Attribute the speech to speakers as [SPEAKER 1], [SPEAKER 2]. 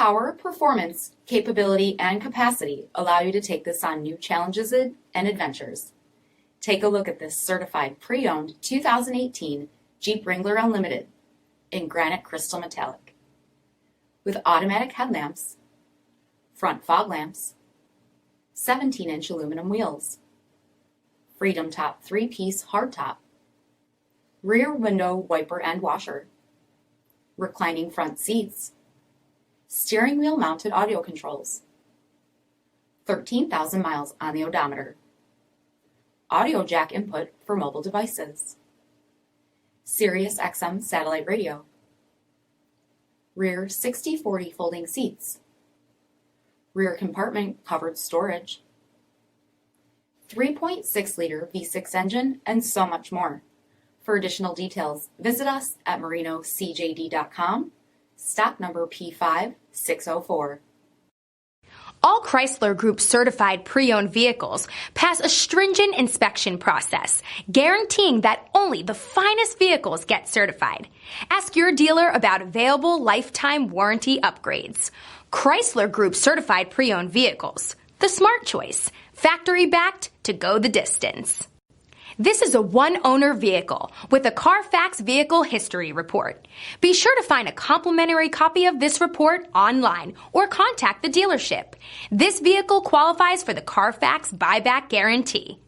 [SPEAKER 1] power, performance, capability, and capacity allow you to take this on new challenges and adventures. Take a look at this certified pre-owned 2018 Jeep Wrangler Unlimited in granite crystal metallic. With automatic headlamps, front fog lamps, 17-inch aluminum wheels, Freedom Top 3-piece hardtop, rear window wiper and washer, reclining front seats, steering wheel mounted audio controls, 13,000 miles on the odometer, audio jack input for mobile devices, SIRIUSXM satellite radio, rear 60/40 folding seats, rear compartment covered storage, 3.6-liter V6 engine, and so much more. For additional details, visit us at marinocjd.com, stock number P5604.
[SPEAKER 2] All Chrysler Group certified pre-owned vehicles pass a stringent inspection process, guaranteeing that only the finest vehicles get certified. Ask your dealer about available lifetime warranty upgrades. Chrysler Group certified pre-owned vehicles, the smart choice, factory backed to go the distance. This is a one-owner vehicle with a CARFAX vehicle history report. Be sure to find a complimentary copy of this report online or contact the dealership. This vehicle qualifies for the CARFAX buyback guarantee.